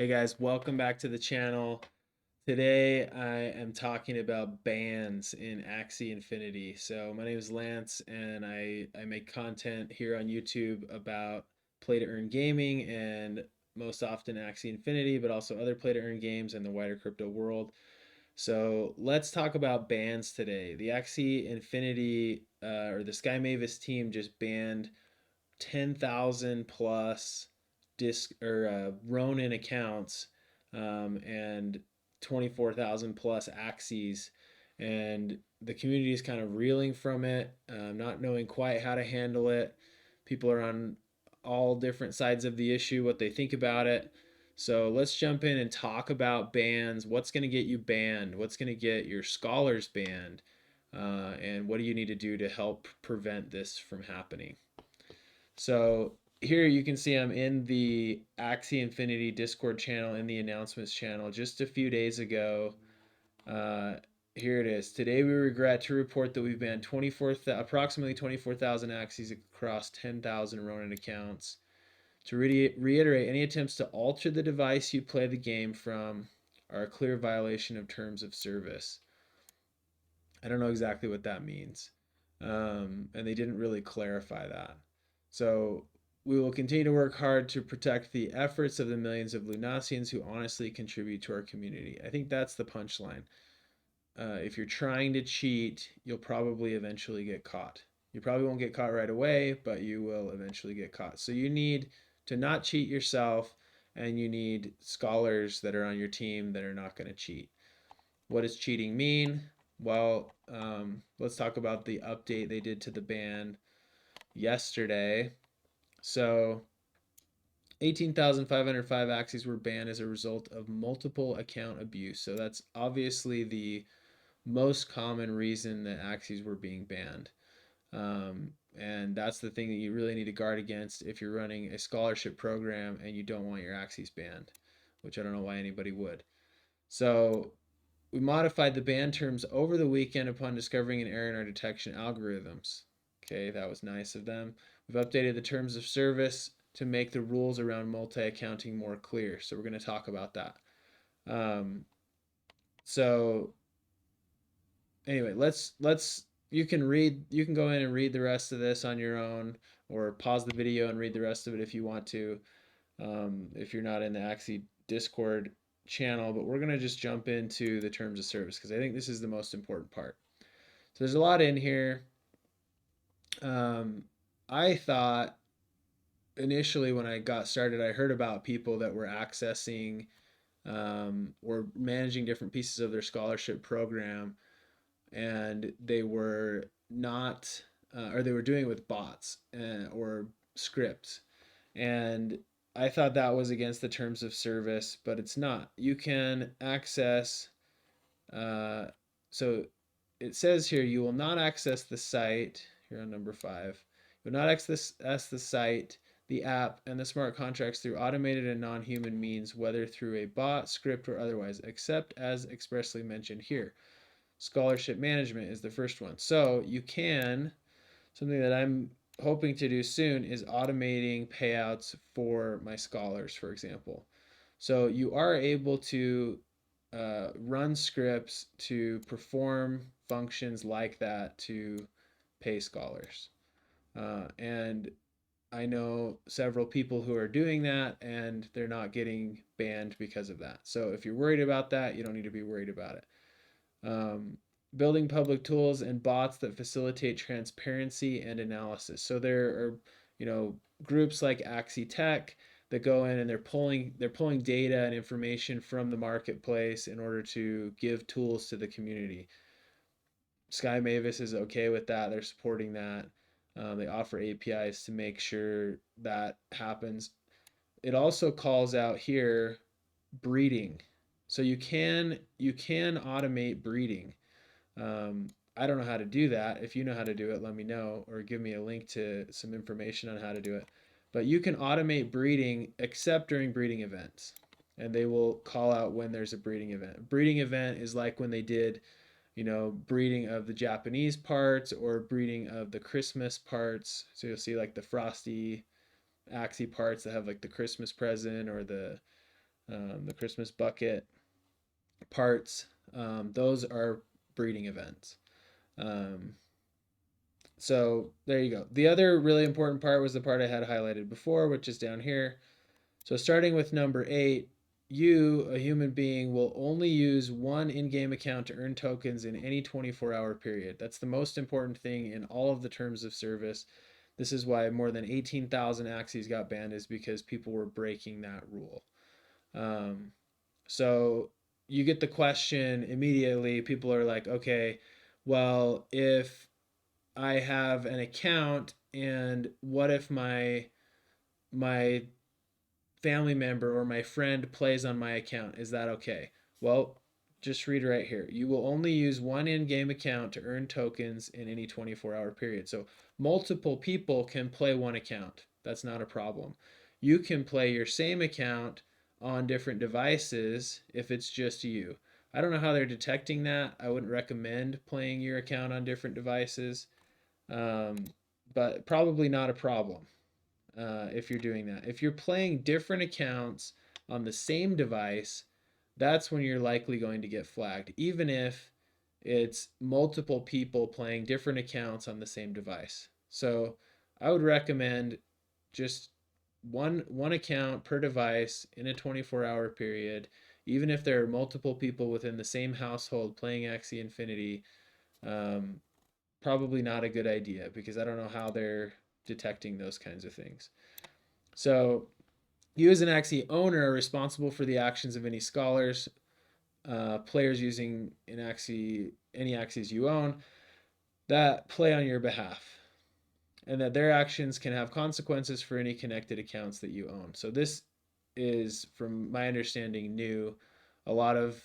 Hey guys, welcome back to the channel. Today I am talking about bans in Axie Infinity. So my name is Lance and I make content here on YouTube about play to earn gaming and most often Axie Infinity, but also other play to earn games in the wider crypto world. So let's talk about bans today. The Axie Infinity or the Sky Mavis team just banned 10,000 plus disc or Ronin accounts and 24,000 plus Axies, and the community is kind of reeling from it, not knowing quite how to handle it. People are on all different sides of the issue, what they think about it. So let's jump in and talk about bans. What's going to get you banned? What's going to get your scholars banned? And what do you need to do to help prevent this from happening? So here you can see I'm in the Axie Infinity Discord channel in the announcements channel just a few days ago. Uh, Here it is. Today we regret to report that we've banned approximately 24,000 Axies across 10,000 Ronin accounts. To reiterate, any attempts to alter the device you play the game from are a clear violation of terms of service. I don't know exactly what that means. And they didn't really clarify that. So we will continue to work hard to protect the efforts of the millions of Lunasians who honestly contribute to our community. I think that's the punchline. If you're trying to cheat, you'll probably eventually get caught. You probably won't get caught right away, but you will eventually get caught. So you need to not cheat yourself, and you need scholars that are on your team that are not going to cheat. What does cheating mean? Well, let's talk about the update they did to the ban yesterday. So 18,505 Axies were banned as a result of multiple account abuse. So that's obviously the most common reason that Axies were being banned. And that's the thing that you really need to guard against if you're running a scholarship program and you don't want your Axies banned, which I don't know why anybody would. So we modified the ban terms over the weekend upon discovering an error in our detection algorithms. Okay, that was nice of them. We've updated the terms of service to make the rules around multi-accounting more clear. So we're going to talk about that. Um, so anyway, let's you can go in and read the rest of this on your own, or pause the video and read the rest of it if you want to. If you're not in the Axie Discord channel, but we're going to just jump into the terms of service because I think this is the most important part. So there's a lot in here. I thought initially when I got started, I heard about people that were accessing or managing different pieces of their scholarship program, and they were not, or they were doing it with bots or scripts. And I thought that was against the terms of service, but it's not. You can access, uh, so it says here, you will not access the site, here on number 5, you will not access the site, the app, and the smart contracts through automated and non-human means, whether through a bot, script, or otherwise, except as expressly mentioned here. Scholarship management is the first one. So you can, something that I'm hoping to do soon is automating payouts for my scholars, for example. So you are able to run scripts to perform functions like that to pay scholars. And I know several people who are doing that and they're not getting banned because of that. So if you're worried about that, you don't need to be worried about it. Um, Building public tools and bots that facilitate transparency and analysis. So there are, groups like Axie Tech that go in and they're pulling data and information from the marketplace in order to give tools to the community. Sky Mavis is okay with that. They're supporting that. They offer APIs to make sure that happens. It also calls out here breeding. So you can automate breeding. I don't know how to do that. If you know how to do it, let me know or give me a link to some information on how to do it. But you can automate breeding except during breeding events. And they will call out when there's a breeding event. Breeding event is like when they did, breeding of the Japanese parts or breeding of the Christmas parts. So you'll see like the frosty Axie parts that have like the Christmas present or the the Christmas bucket parts. Those are breeding events. Um, so there you go. The other really important part was the part I had highlighted before, which is down here. So starting with number 8, you, a human being, will only use one in-game account to earn tokens in any 24-hour period. That's the most important thing in all of the terms of service. This is why more than 18,000 Axies got banned, is because people were breaking that rule. Um, so you get the question immediately. People are like, okay, well, if I have an account and what if my family member or my friend plays on my account? Is that okay? Well, just read right here. You will only use one in-game account to earn tokens in any 24-hour period. So multiple people can play one account. That's not a problem. You can play your same account on different devices if it's just you. I don't know how they're detecting that. I wouldn't recommend playing your account on different devices, um, but probably not a problem if you're doing that. If you're playing different accounts on the same device, that's when you're likely going to get flagged, even if it's multiple people playing different accounts on the same device. So I would recommend just one account per device in a 24-hour period, even if there are multiple people within the same household playing Axie Infinity. Um, Probably not a good idea because I don't know how they're detecting those kinds of things. So you as an Axie owner are responsible for the actions of any scholars, players using an Axie, any Axies you own, that play on your behalf, and that their actions can have consequences for any connected accounts that you own. So this is, from my understanding, new. A lot of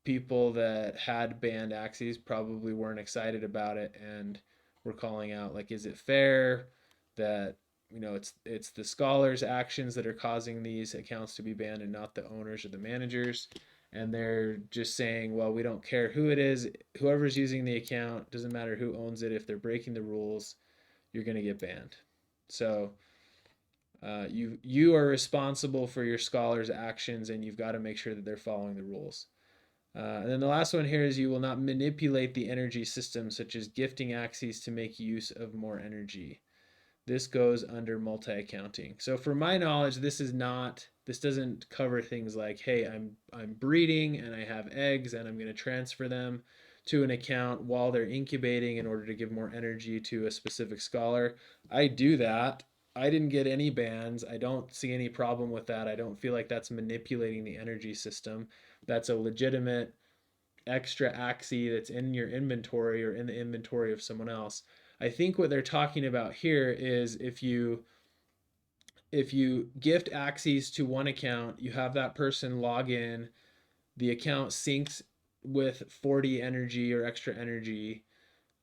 people that had banned Axies probably weren't excited about it and were calling out, like, is it fair that it's the scholars' actions that are causing these accounts to be banned and not the owners or the managers? And they're just saying, well, we don't care who it is, whoever's using the account, doesn't matter who owns it. If they're breaking the rules, you're going to get banned. So you are responsible for your scholars' actions, and you've got to make sure that they're following the rules. And then the last one here is you will not manipulate the energy system, such as gifting Axies to make use of more energy. This goes under multi-accounting. So for my knowledge, this doesn't cover things like, hey, I'm breeding and I have eggs and I'm going to transfer them to an account while they're incubating in order to give more energy to a specific scholar. I do that. I didn't get any bans. I don't see any problem with that. I don't feel like that's manipulating the energy system. That's a legitimate extra Axie that's in your inventory or in the inventory of someone else. I think what they're talking about here is if you gift Axies to one account, you have that person log in, the account syncs with 40 energy or extra energy,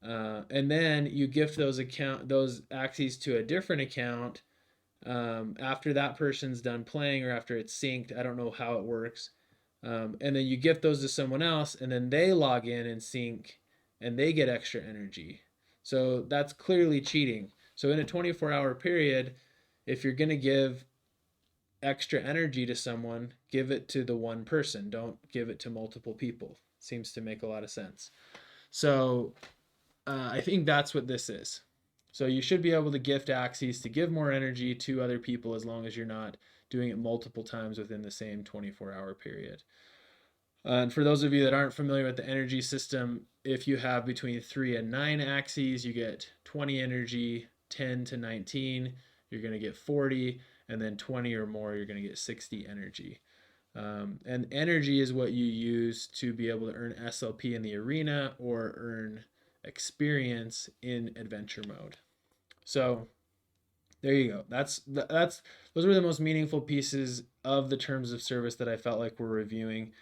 and then you gift those Axies to a different account after that person's done playing or after it's synced. I don't know how it works. And then you gift those to someone else, and then they log in and sync, and they get extra energy. So that's clearly cheating. So in a 24-hour period, if you're going to give extra energy to someone, give it to the one person. Don't give it to multiple people. Seems to make a lot of sense. So I think that's what this is. So you should be able to gift Axies to give more energy to other people as long as you're not doing it multiple times within the same 24-hour period. And for those of you that aren't familiar with the energy system, if you have between 3 and 9 Axies, you get 20 energy. 10 to 19, you're going to get 40. And then 20 or more, you're going to get 60 energy. And energy is what you use to be able to earn SLP in the arena or earn experience in adventure mode. So there you go. Those were the most meaningful pieces of the terms of service that I felt like we're reviewing.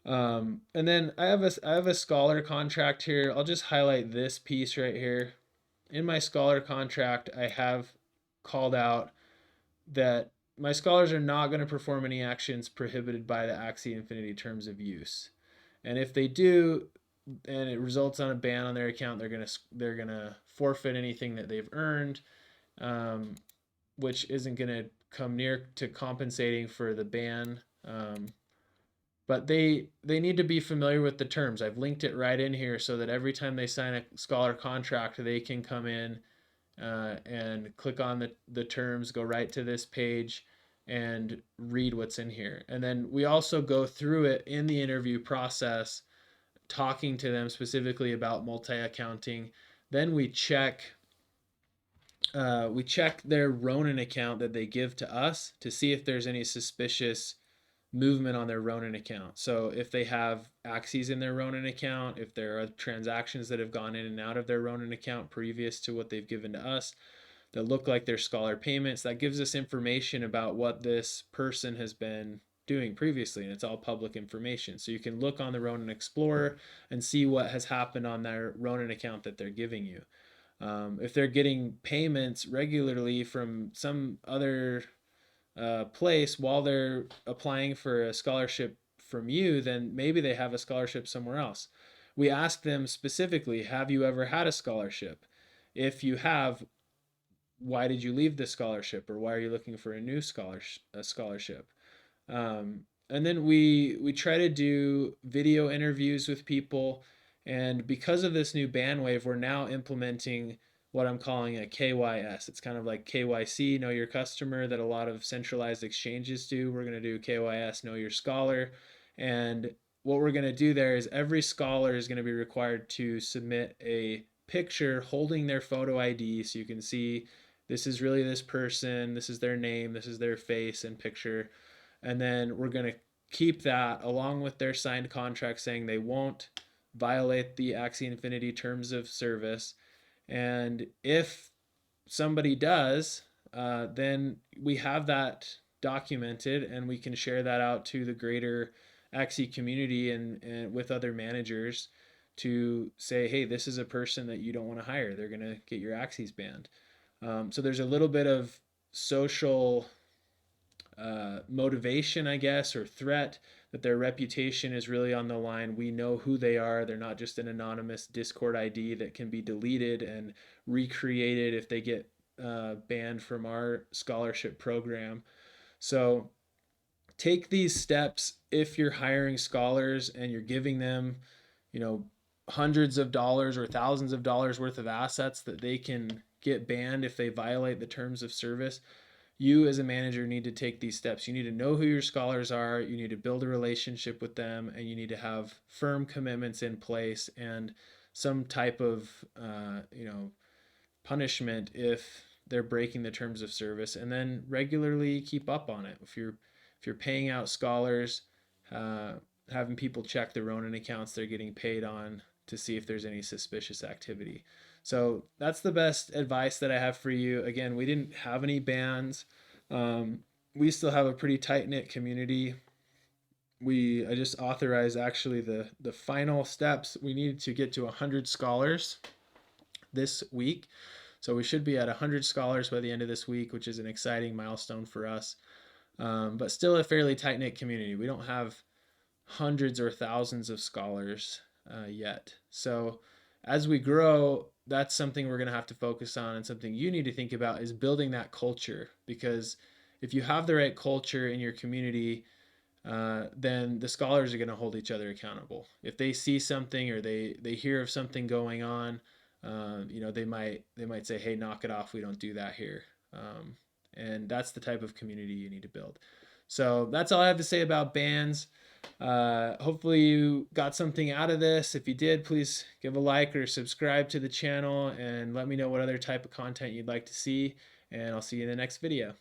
And then I have a scholar contract here. I'll just highlight this piece right here. In my scholar contract, I have called out that my scholars are not going to perform any actions prohibited by the Axie Infinity terms of use. And if they do, and it results on a ban on their account, they're gonna forfeit anything that they've earned, um, which isn't gonna come near to compensating for the ban Um, but they need to be familiar with the terms. I've linked it right in here so that every time they sign a scholar contract, they can come in and click on the terms, go right to this page, and read what's in here. And then we also go through it in the interview process, talking to them specifically about multi-accounting. Then we check their Ronin account that they give to us to see if there's any suspicious movement on their Ronin account. So if they have Axies in their Ronin account, if there are transactions that have gone in and out of their Ronin account previous to what they've given to us that look like they're scholar payments, that gives us information about what this person has been doing previously, and it's all public information. So you can look on the Ronin Explorer and see what has happened on their Ronin account that they're giving you. If they're getting payments regularly from some other place while they're applying for a scholarship from you, then maybe they have a scholarship somewhere else. We ask them specifically, have you ever had a scholarship? If you have, why did you leave the scholarship, or why are you looking for a new scholarship? And then we try to do video interviews with people. And because of this new ban wave, we're now implementing what I'm calling a KYS. It's kind of like KYC, know your customer, that a lot of centralized exchanges do. We're going to do KYS, know your scholar. And what we're going to do there is every scholar is going to be required to submit a picture holding their photo ID so you can see this is really this person, this is their name, this is their face and picture. And then we're going to keep that along with their signed contract saying they won't violate the Axie Infinity terms of service. And if somebody does, then we have that documented and we can share that out to the greater Axie community and with other managers to say, hey, this is a person that you don't want to hire. They're going to get your Axies banned. So there's a little bit of social motivation, I guess, or threat that their reputation is really on the line. We know who they are. They're not just an anonymous Discord ID that can be deleted and recreated if they get banned from our scholarship program. So take these steps if you're hiring scholars and you're giving them, you know, hundreds of dollars or thousands of dollars worth of assets that they can get banned if they violate the terms of service. You as a manager need to take these steps. You need to know who your scholars are, you need to build a relationship with them, and you need to have firm commitments in place and some type of punishment if they're breaking the terms of service, and then regularly keep up on it. If you're paying out scholars, uh, having people check their Ronin accounts they're getting paid on to see if there's any suspicious activity. So that's the best advice that I have for you. Again, we didn't have any bans. We still have a pretty tight knit community. I just authorized actually the final steps. We needed to get to 100 scholars this week. So we should be at 100 scholars by the end of this week, which is an exciting milestone for us. But still a fairly tight knit community. We don't have hundreds or thousands of scholars yet. So as we grow, that's something we're going to have to focus on, and something you need to think about is building that culture. Because if you have the right culture in your community, then the scholars are going to hold each other accountable. If they see something or they hear of something going on, they might say, "Hey, knock it off. We don't do that here." And that's the type of community you need to build. So that's all I have to say about bans. Hopefully you got something out of this. If you did, please give a like or subscribe to the channel and let me know what other type of content you'd like to see. And I'll see you in the next video.